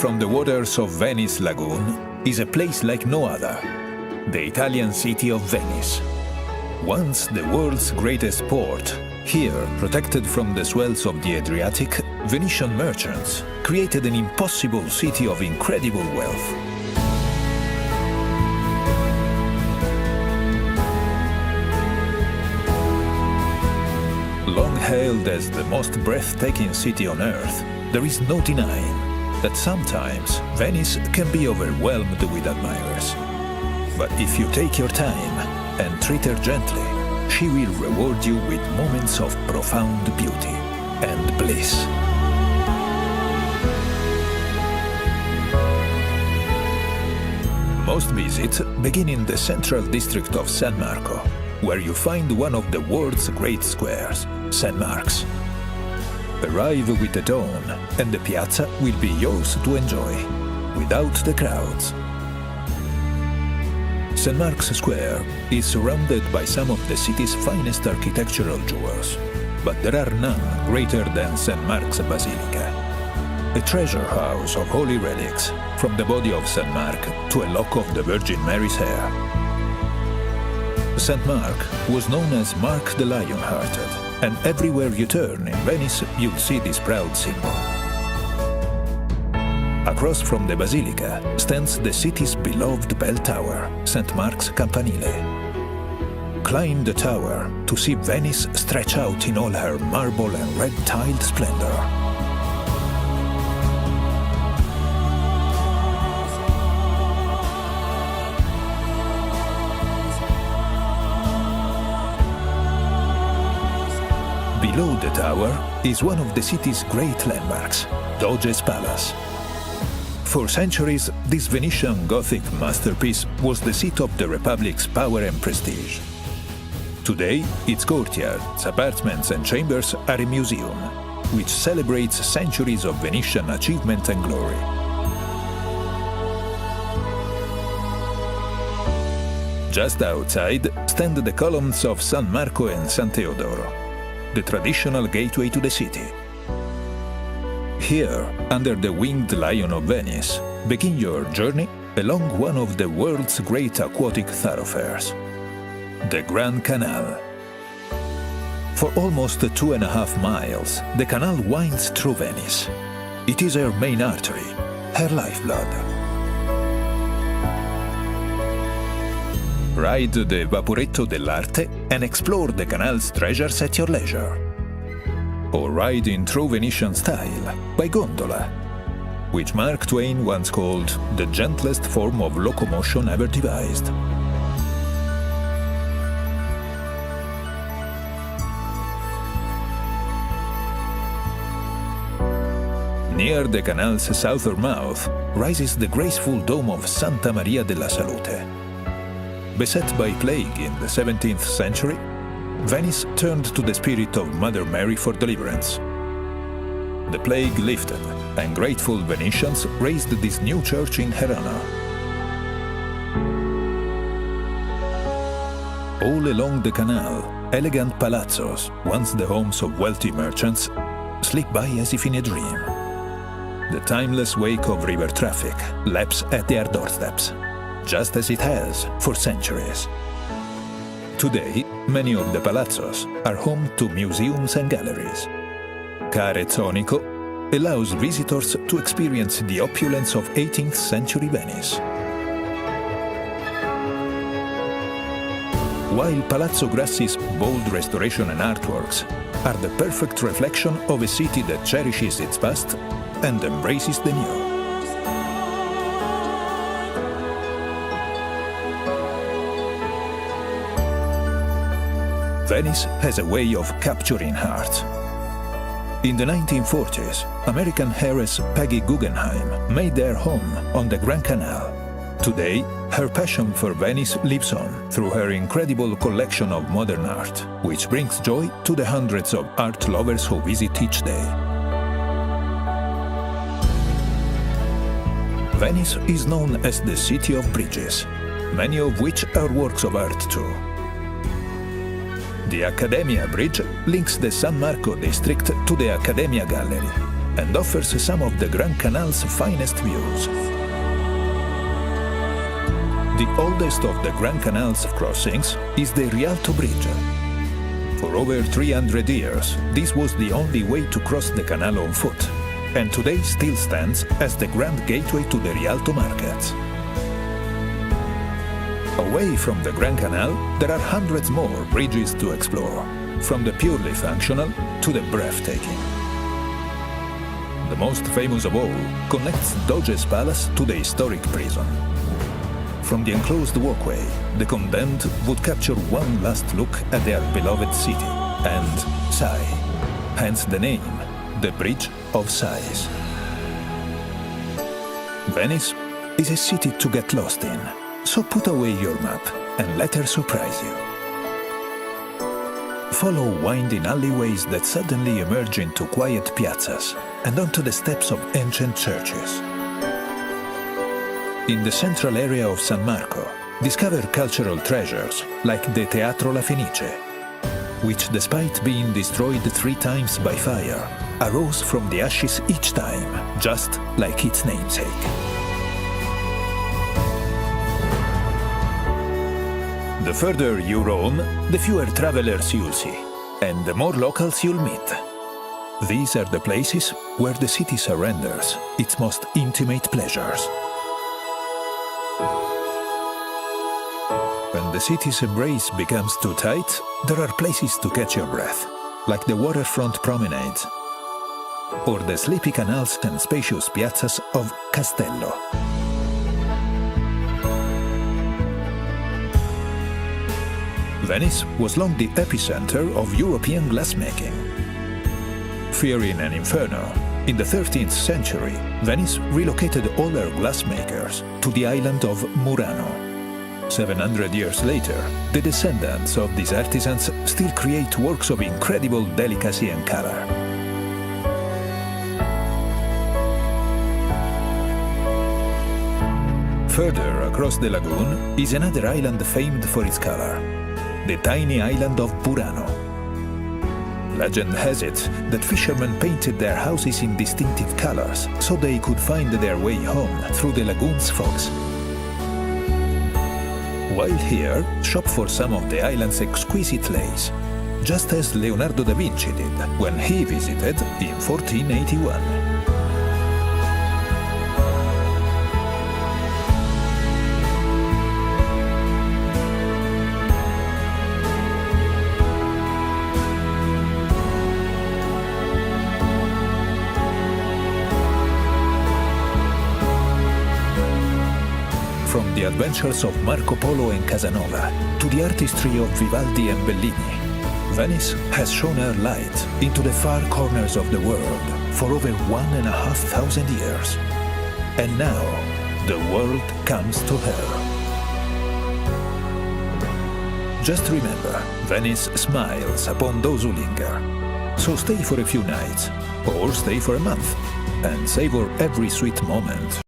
from the waters of Venice Lagoon is a place like no other, the Italian city of Venice. Once the world's greatest port, here, protected from the swells of the Adriatic, Venetian merchants created an impossible city of incredible wealth. Long hailed as the most breathtaking city on earth, there is no denying that sometimes Venice can be overwhelmed with admirers. But if you take your time and treat her gently, she will reward you with moments of profound beauty and bliss. Most visits begin in the central district of San Marco, where you find one of the world's great squares, St. Mark's. Arrive with the dawn, and the piazza will be yours to enjoy, without the crowds. St. Mark's Square is surrounded by some of the city's finest architectural jewels, but there are none greater than St. Mark's Basilica, a treasure house of holy relics, from the body of St. Mark to a lock of the Virgin Mary's hair. St. Mark was known as Mark the Lion-Hearted, and everywhere you turn in Venice, you'll see this proud symbol. Across from the Basilica stands the city's beloved bell tower, St. Mark's Campanile. Climb the tower to see Venice stretch out in all her marble and red-tiled splendor. Below the tower is one of the city's great landmarks, Doge's Palace. For centuries, this Venetian Gothic masterpiece was the seat of the Republic's power and prestige. Today, its courtyards, apartments and chambers are a museum, which celebrates centuries of Venetian achievement and glory. Just outside stand the columns of San Marco and San Teodoro, the traditional gateway to the city. Here, under the winged lion of Venice, begin your journey along one of the world's great aquatic thoroughfares, the Grand Canal. For almost 2.5 miles, the canal winds through Venice. It is her main artery, her lifeblood. Ride the Vaporetto dell'Arte and explore the canal's treasures at your leisure. Or ride in true Venetian style by gondola, which Mark Twain once called the gentlest form of locomotion ever devised. Near the canal's southern mouth rises the graceful dome of Santa Maria della Salute. Beset by plague in the 17th century, Venice turned to the spirit of Mother Mary for deliverance. The plague lifted, and grateful Venetians raised this new church in her honor. All along the canal, elegant palazzos, once the homes of wealthy merchants, slip by as if in a dream. The timeless wake of river traffic laps at their doorsteps, just as it has for centuries. Today, many of the palazzos are home to museums and galleries. Carezzonico allows visitors to experience the opulence of 18th century Venice. While Palazzo Grassi's bold restoration and artworks are the perfect reflection of a city that cherishes its past and embraces the new. Venice has a way of capturing hearts. In the 1940s, American heiress Peggy Guggenheim made their home on the Grand Canal. Today, her passion for Venice lives on through her incredible collection of modern art, which brings joy to the hundreds of art lovers who visit each day. Venice is known as the City of Bridges, many of which are works of art too. The Accademia Bridge links the San Marco district to the Accademia Gallery. and offers some of the Grand Canal's finest views. The oldest of the Grand Canal's crossings is the Rialto Bridge. For over 300 years, this was the only way to cross the canal on foot, and today still stands as the grand gateway to the Rialto markets. Away from the Grand Canal, there are hundreds more bridges to explore, from the purely functional to the breathtaking. The most famous of all connects Doge's Palace to the historic prison. From the enclosed walkway, the condemned would capture one last look at their beloved city and sigh, hence the name, the Bridge of Sighs. Venice is a city to get lost in, so put away your map and let her surprise you. Follow winding alleyways that suddenly emerge into quiet piazzas and onto the steps of ancient churches. In the central area of San Marco, discover cultural treasures like the Teatro La Fenice, which, despite being destroyed 3 times by fire, arose from the ashes each time, just like its namesake. The further you roam, the fewer travelers you'll see, and the more locals you'll meet. These are the places where the city surrenders its most intimate pleasures. When the city's embrace becomes too tight, there are places to catch your breath, like the waterfront promenades, or the sleepy canals and spacious piazzas of Castello. Venice was long the epicenter of European glassmaking. Fearing an inferno, in the 13th century, Venice relocated all her glassmakers to the island of Murano. 700 years later, the descendants of these artisans still create works of incredible delicacy and color. Further across the lagoon is another island famed for its color, the tiny island of Burano. Legend has it that fishermen painted their houses in distinctive colors so they could find their way home through the lagoon's fogs. While here, shop for some of the island's exquisite lace, just as Leonardo da Vinci did when he visited in 1481. From the adventures of Marco Polo and Casanova to the artistry of Vivaldi and Bellini, Venice has shone her light into the far corners of the world for over 1,500 years. And now, the world comes to her. Just remember, Venice smiles upon those who linger. So stay for a few nights, or stay for a month, and savor every sweet moment.